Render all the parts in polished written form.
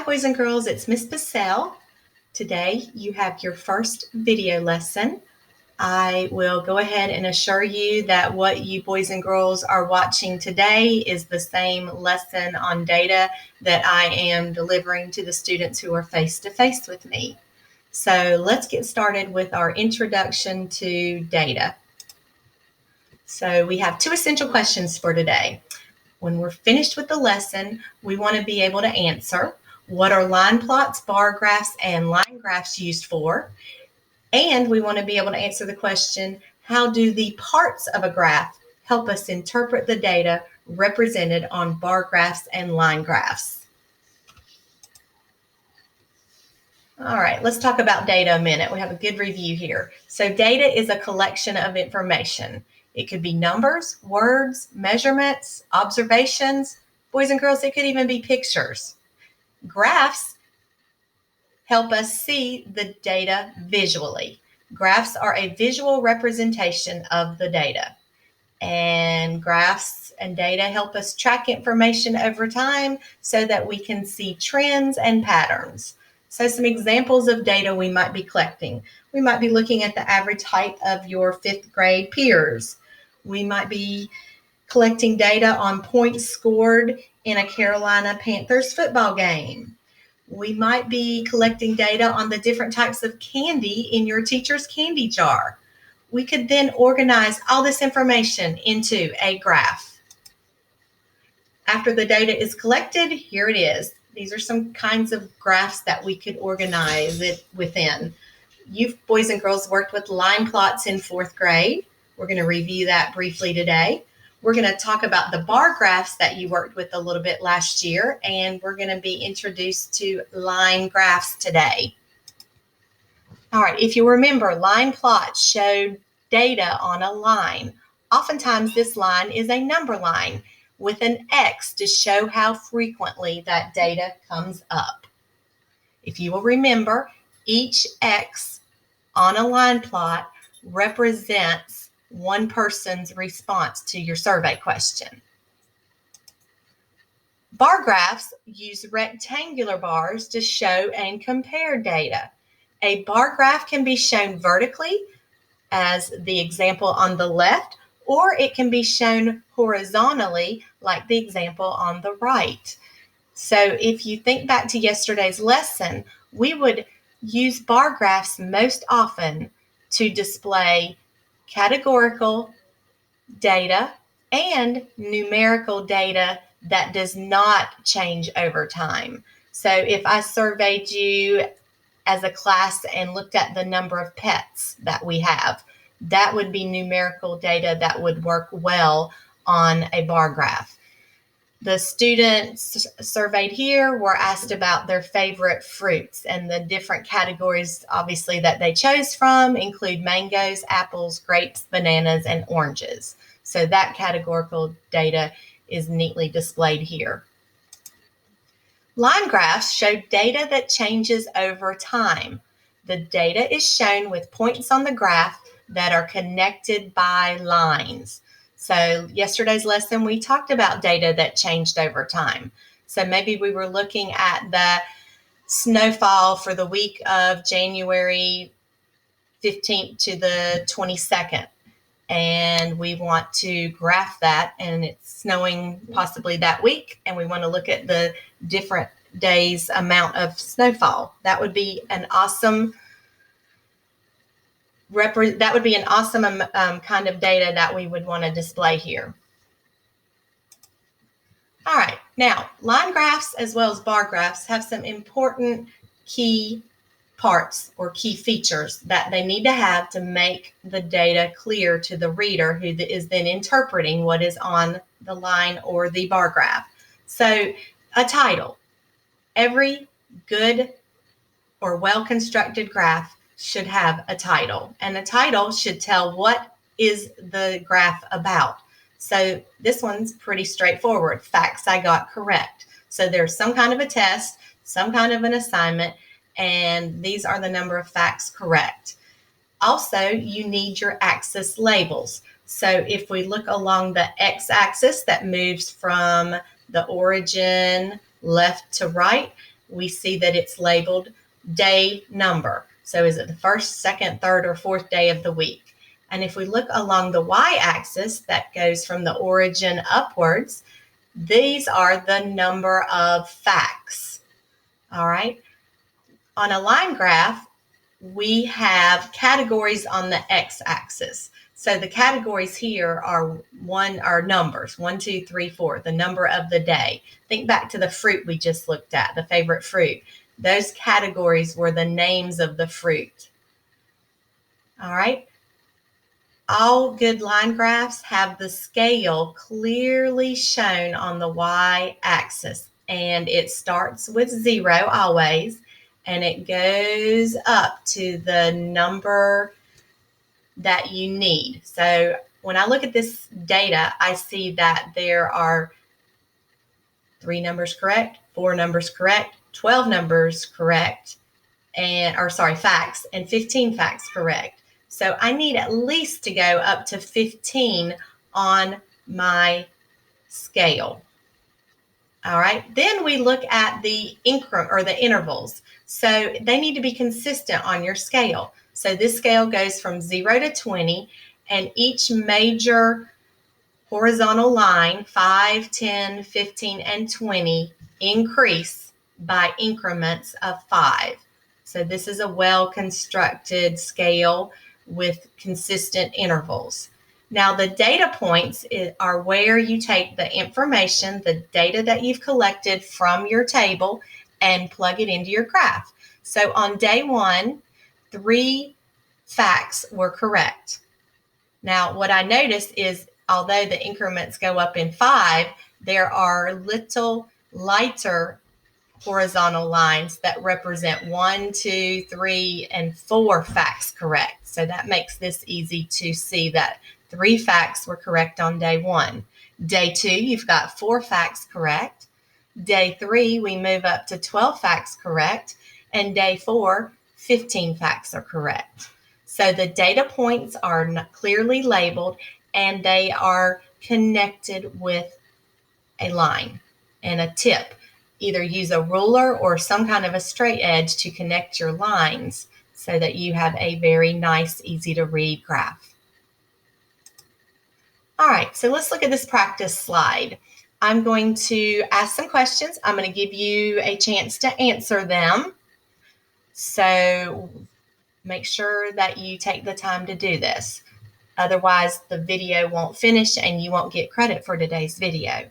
Hi, boys and girls, it's Miss Bissell. Today you have your first video lesson. I will go ahead and assure you that what you boys and girls are watching today is the same lesson on data that I am delivering to the students who are face-to-face with me. So let's get started with our introduction to data. So we have two essential questions for today. When we're finished with the lesson, we want to be able to answer: what are line plots, bar graphs, and line graphs used for? And we want to be able to answer the question, how do the parts of a graph help us interpret the data represented on bar graphs and line graphs? All right, let's talk about data a minute. We have a good review here. So data is a collection of information. It could be numbers, words, measurements, observations. Boys and girls, it could even be pictures. Graphs help us see the data visually. Graphs are a visual representation of the data. And graphs and data help us track information over time so that we can see trends and patterns. So some examples of data we might be collecting. We might be looking at the average height of your fifth grade peers. We might be collecting data on points scored in a Carolina Panthers football game. We might be collecting data on the different types of candy in your teacher's candy jar. We could then organize all this information into a graph. After the data is collected, here it is. These are some kinds of graphs that we could organize it within. You boys and girls worked with line plots in fourth grade. We're going to review that briefly today. We're going to talk about the bar graphs that you worked with a little bit last year, and we're going to be introduced to line graphs today. All right, if you remember, line plots showed data on a line. Oftentimes this line is a number line with an X to show how frequently that data comes up. If you will remember, each X on a line plot represents one person's response to your survey question. Bar graphs use rectangular bars to show and compare data. A bar graph can be shown vertically, as the example on the left, or it can be shown horizontally, like the example on the right. So if you think back to yesterday's lesson, we would use bar graphs most often to display categorical data and numerical data that does not change over time. So if I surveyed you as a class and looked at the number of pets that we have, that would be numerical data that would work well on a bar graph. The students surveyed here were asked about their favorite fruits, and the different categories, obviously, that they chose from include mangoes, apples, grapes, bananas, and oranges. So that categorical data is neatly displayed here. Line graphs show data that changes over time. The data is shown with points on the graph that are connected by lines. So yesterday's lesson, we talked about data that changed over time. So maybe we were looking at the snowfall for the week of January 15th to the 22nd. And we want to graph that, and it's snowing possibly that week, and we want to look at the different days' amount of snowfall. That would be an awesome kind of data that we would want to display here. All right, now line graphs as well as bar graphs have some important key parts or key features that they need to have to make the data clear to the reader who is then interpreting what is on the line or the bar graph. So a title. Every good or well-constructed graph should have a title, and the title should tell what is the graph about. So this one's pretty straightforward. Facts I got correct. So there's some kind of a test, some kind of an assignment, and these are the number of facts correct. Also, you need your axis labels. So if we look along the x-axis that moves from the origin left to right, we see that it's labeled day number. So is it the first, second, third, or fourth day of the week? And if we look along the y-axis that goes from the origin upwards, these are the number of facts. All right. On a line graph, we have categories on the x-axis. So the categories here are numbers, 1, 2, 3, 4, the number of the day. Think back to the fruit we just looked at, the favorite fruit. Those categories were the names of the fruit. All right. All good line graphs have the scale clearly shown on the y-axis, and it starts with 0 always, and it goes up to the number that you need. So when I look at this data, I see that there are 3 numbers correct, 4 numbers correct, 12 numbers correct, facts, and 15 facts correct. So I need at least to go up to 15 on my scale. All right, then we look at the intervals. So they need to be consistent on your scale. So this scale goes from 0 to 20, and each major horizontal line, 5, 10, 15, and 20, increase by increments of 5. So this is a well-constructed scale with consistent intervals. Now, the data points are where you take the information, the data that you've collected from your table, and plug it into your graph. So on day 1, 3 facts were correct. Now, what I noticed is, although the increments go up in 5, there are little lighter horizontal lines that represent 1, 2, 3, and 4 facts correct. So that makes this easy to see that 3 facts were correct on day 1. Day 2, you've got 4 facts correct. Day 3, we move up to 12 facts correct. And day 4, 15 facts are correct. So the data points are clearly labeled, and they are connected with a line and a tip. Either use a ruler or some kind of a straight edge to connect your lines so that you have a very nice, easy to read graph. All right, so let's look at this practice slide. I'm going to ask some questions. I'm going to give you a chance to answer them. So make sure that you take the time to do this. Otherwise, the video won't finish and you won't get credit for today's video.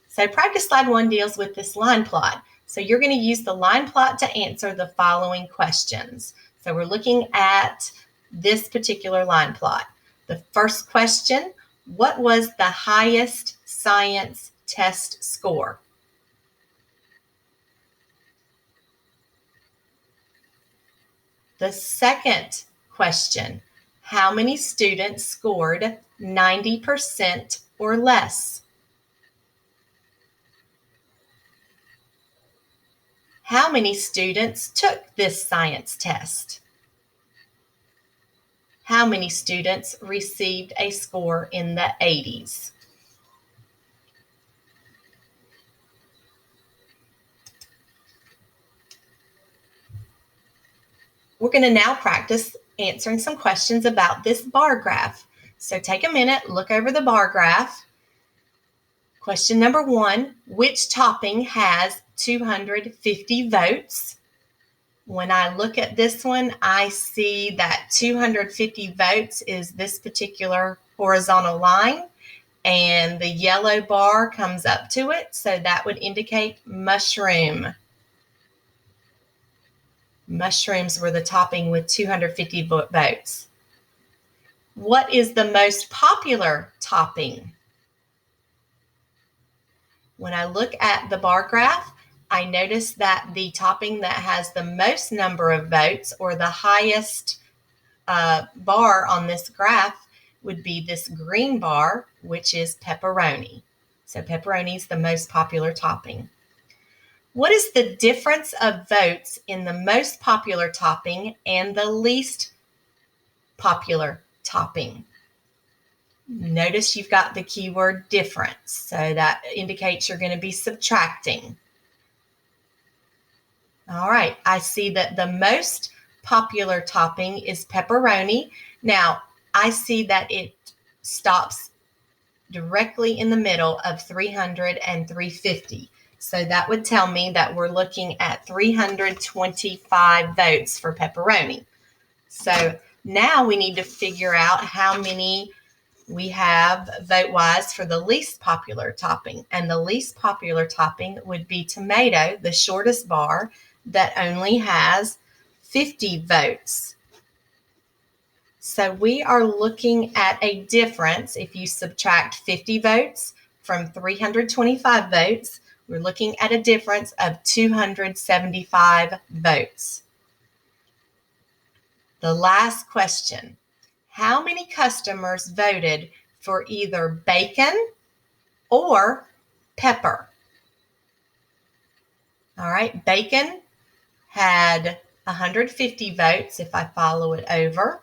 So practice slide 1 deals with this line plot. So you're going to use the line plot to answer the following questions. So we're looking at this particular line plot. The first question, what was the highest science test score? The second question, how many students scored 90% or less? How many students took this science test? How many students received a score in the 80s? We're going to now practice answering some questions about this bar graph. So take a minute, look over the bar graph. Question number 1, which topping has 250 votes? When I look at this one, I see that 250 votes is this particular horizontal line, and the yellow bar comes up to it, so that would indicate mushroom. Mushrooms were the topping with 250 votes. What is the most popular topping? When I look at the bar graph, I notice that the topping that has the most number of votes, or the highest bar on this graph, would be this green bar, which is pepperoni. So pepperoni is the most popular topping. What is the difference of votes in the most popular topping and the least popular topping? Notice you've got the keyword difference, so that indicates you're going to be subtracting. All right, I see that the most popular topping is pepperoni. Now, I see that it stops directly in the middle of 300 and 350. So that would tell me that we're looking at 325 votes for pepperoni. So now we need to figure out how many we have vote-wise for the least popular topping. And the least popular topping would be tomato, the shortest bar, that only has 50 votes. So we are looking at a difference. If you subtract 50 votes from 325 votes, we're looking at a difference of 275 votes. The last question, how many customers voted for either bacon or pepper? All right, bacon had 150 votes if I follow it over.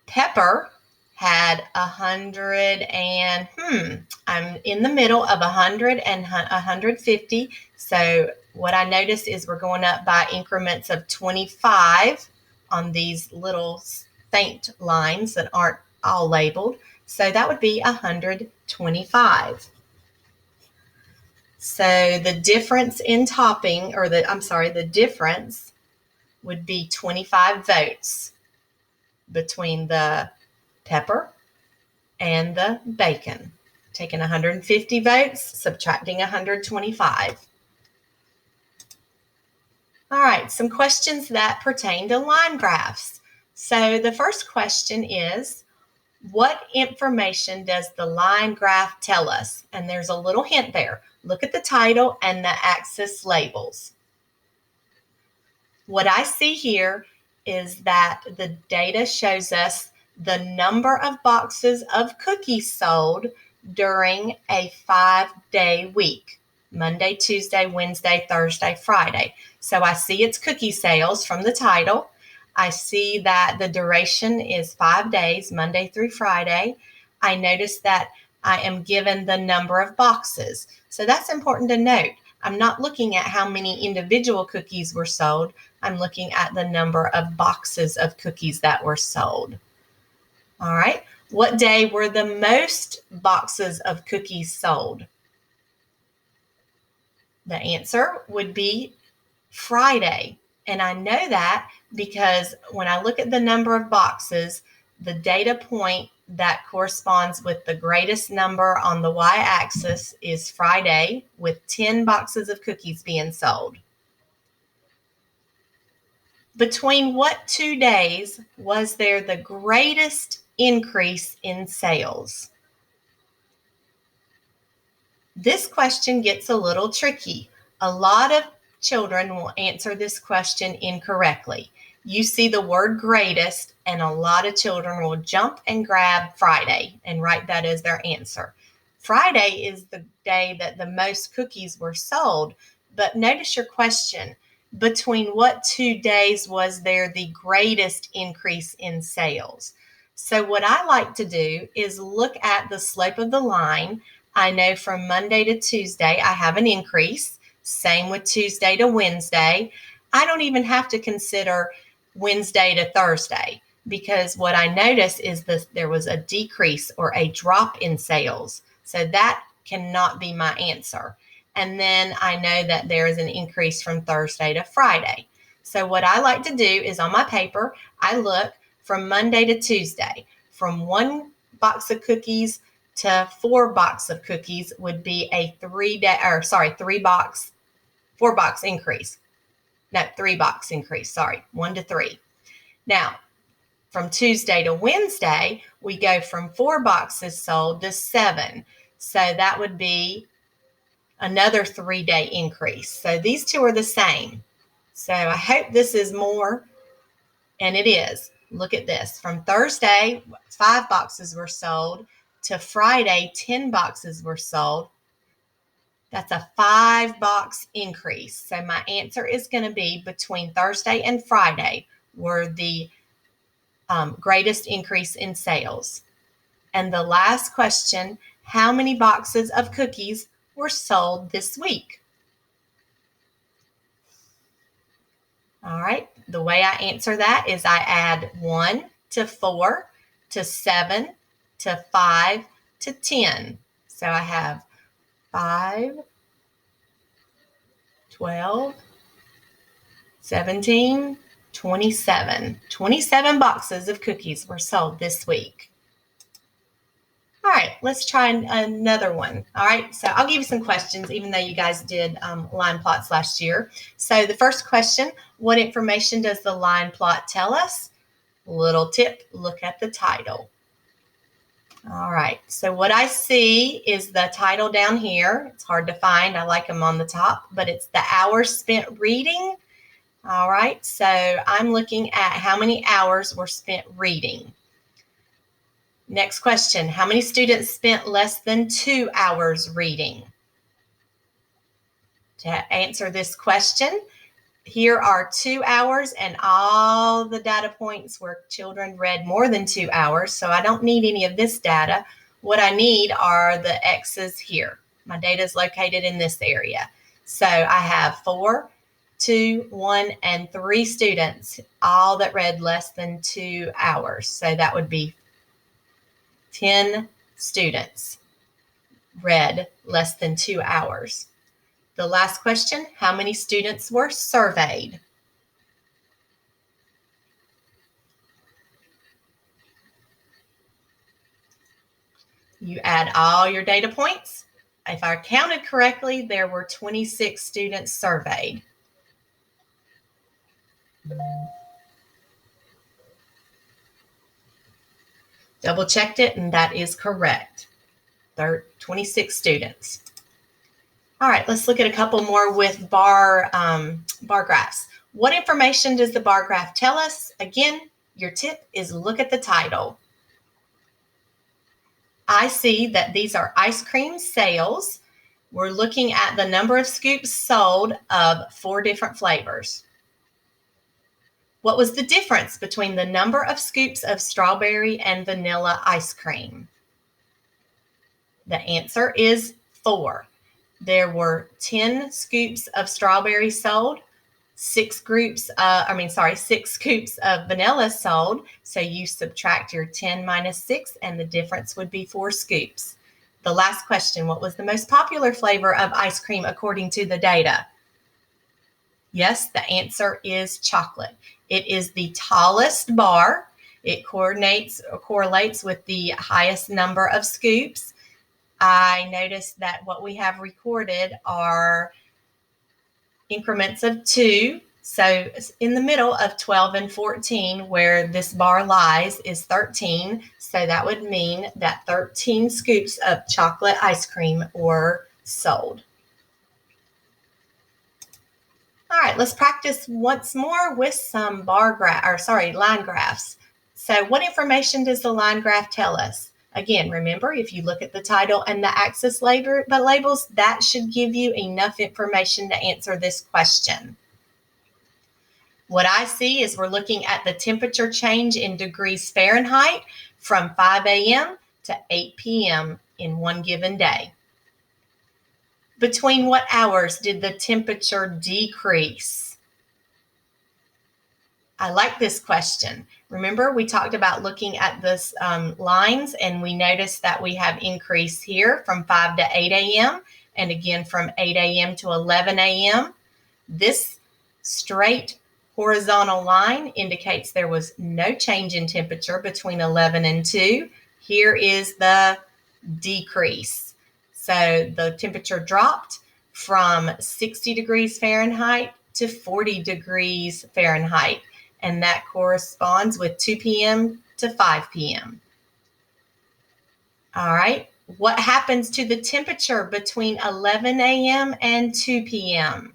Pepper had 100 and, I'm in the middle of 100 and 150. So what I noticed is we're going up by increments of 25 on these little faint lines that aren't all labeled. So that would be 125. So the difference in topping, or the difference would be 25 votes between the pepper and the bacon. Taking 150 votes, subtracting 125. All right, some questions that pertain to line graphs. So the first question is, what information does the line graph tell us? And there's a little hint there. Look at the title and the axis labels. What I see here is that the data shows us the number of boxes of cookies sold during a 5-day week. Monday, Tuesday, Wednesday, Thursday, Friday. So I see it's cookie sales from the title. I see that the duration is 5 days, Monday through Friday. I notice that I am given the number of boxes. So that's important to note. I'm not looking at how many individual cookies were sold. I'm looking at the number of boxes of cookies that were sold. All right. What day were the most boxes of cookies sold? The answer would be Friday. And I know that because when I look at the number of boxes, the data point that corresponds with the greatest number on the y-axis is Friday, with 10 boxes of cookies being sold. Between what 2 days was there the greatest increase in sales? This question gets a little tricky. A lot of children will answer this question incorrectly. You see the word greatest, and a lot of children will jump and grab Friday and write that as their answer. Friday is the day that the most cookies were sold, but notice your question. Between what 2 days was there the greatest increase in sales? So what I like to do is look at the slope of the line. I know from Monday to Tuesday, I have an increase. Same with Tuesday to Wednesday. I don't even have to consider Wednesday to Thursday because what I notice is that there was a decrease or a drop in sales. So that cannot be my answer. And then I know that there is an increase from Thursday to Friday. So what I like to do is on my paper, I look from Monday to Tuesday. From 1 box of cookies to 4 box of cookies would be a 4-box increase. No, 3-box increase, 1 to 3. Now, from Tuesday to Wednesday, we go from 4 boxes sold to 7. So that would be another 3-day increase. So these two are the same. So I hope this is more, and it is. Look at this. From Thursday, 5 boxes were sold to Friday, 10 boxes were sold. That's a 5-box increase. So my answer is going to be between Thursday and Friday were the greatest increase in sales. And the last question, how many boxes of cookies were sold this week? All right, the way I answer that is I add 1 to 4 to 7 to 5 to 10. So I have 5, 12, 17, 27. 27 boxes of cookies were sold this week. All right, let's try another one. All right, so I'll give you some questions, even though you guys did line plots last year. So the first question, what information does the line plot tell us? Little tip, look at the title. All right, so what I see is the title down here. It's hard to find. I like them on the top, but it's the hours spent reading. All right, so I'm looking at how many hours were spent reading. Next question, how many students spent less than 2 hours reading? To answer this question, here are 2 hours and all the data points where children read more than 2 hours, so I don't need any of this data. What I need are the X's here. My data is located in this area. So I have 4, 2, 1, and 3 students, all that read less than 2 hours. So that would be 10 students read less than 2 hours. The last question, how many students were surveyed? You add all your data points. If I counted correctly, there were 26 students surveyed. Double checked it, and that is correct. There are 26 students. All right, let's look at a couple more with bar graphs. What information does the bar graph tell us? Again, your tip is look at the title. I see that these are ice cream sales. We're looking at the number of scoops sold of 4 different flavors. What was the difference between the number of scoops of strawberry and vanilla ice cream? The answer is 4. There were 10 scoops of strawberry sold, 6 scoops of vanilla sold. So you subtract your 10 minus 6, and the difference would be 4 scoops. The last question, what was the most popular flavor of ice cream according to the data? Yes, the answer is chocolate. It is the tallest bar. It correlates with the highest number of scoops. I noticed that what we have recorded are increments of 2. So in the middle of 12 and 14, where this bar lies, is 13. So that would mean that 13 scoops of chocolate ice cream were sold. All right, let's practice once more with some line graphs. So what information does the line graph tell us? Again, remember, if you look at the title and the axis labels, that should give you enough information to answer this question. What I see is we're looking at the temperature change in degrees Fahrenheit from 5 a.m. to 8 p.m. in one given day. Between what hours did the temperature decrease? I like this question. Remember, we talked about looking at this lines, and we noticed that we have increase here from 5 to 8 a.m. and again from 8 a.m. to 11 a.m. This straight horizontal line indicates there was no change in temperature between 11 and 2. Here is the decrease. So the temperature dropped from 60 degrees Fahrenheit to 40 degrees Fahrenheit, and that corresponds with 2 p.m. to 5 p.m. All right, what happens to the temperature between 11 a.m. and 2 p.m.?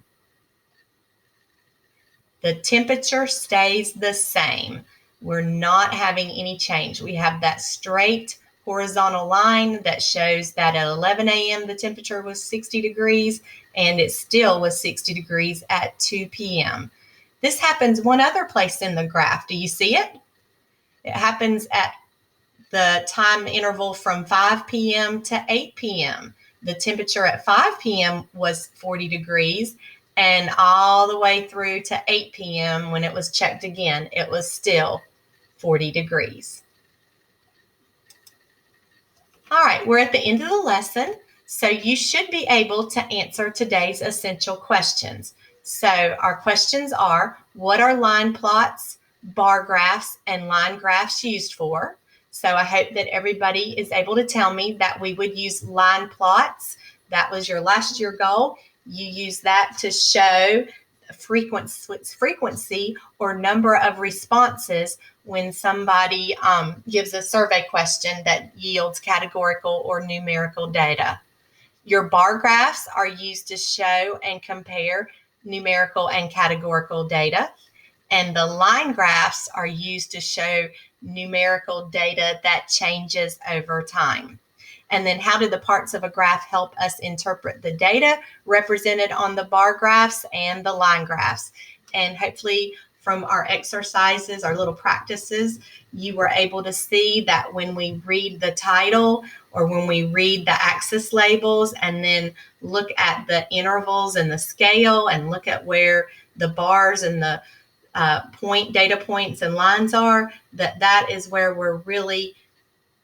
The temperature stays the same. We're not having any change. We have that straight horizontal line that shows that at 11 a.m. the temperature was 60 degrees, and it still was 60 degrees at 2 p.m. This happens one other place in the graph. Do you see it? It happens at the time interval from 5 p.m. to 8 p.m. The temperature at 5 p.m. was 40 degrees. And all the way through to 8 p.m. when it was checked again, it was still 40 degrees. All right, we're at the end of the lesson, so you should be able to answer today's essential questions. So our questions are, what are line plots, bar graphs, and line graphs used for? So I hope that everybody is able to tell me that we would use line plots. That was your last year goal. You use that to show frequency or number of responses when somebody gives a survey question that yields categorical or numerical data. Your bar graphs are used to show and compare numerical and categorical data. And the line graphs are used to show numerical data that changes over time. And then how do the parts of a graph help us interpret the data represented on the bar graphs and the line graphs? And hopefully from our exercises, our little practices, you were able to see that when we read the title or when we read the axis labels and then look at the intervals and the scale and look at where the bars and the data points and lines are, that is where we're really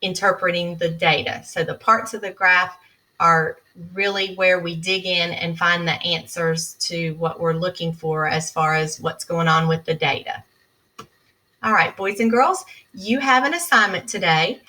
interpreting the data. So the parts of the graph are really where we dig in and find the answers to what we're looking for as far as what's going on with the data. All right, boys and girls, you have an assignment today.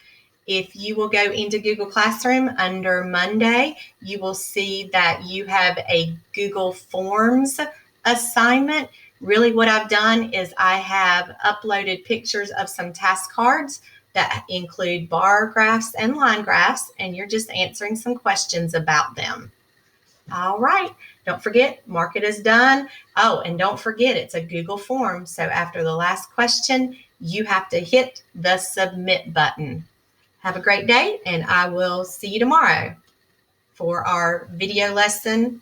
If you will go into Google Classroom under Monday, you will see that you have a Google Forms assignment. Really what I've done is I have uploaded pictures of some task cards that include bar graphs and line graphs, and you're just answering some questions about them. All right, don't forget, mark it as done. Oh, and don't forget, it's a Google form. So after the last question, you have to hit the submit button. Have a great day, and I will see you tomorrow for our video lesson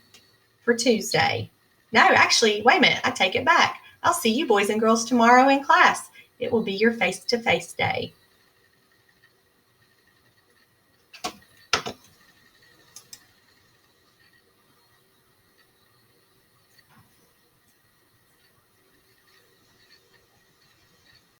for Tuesday. No, actually, wait a minute, I take it back. I'll see you boys and girls tomorrow in class. It will be your face-to-face day.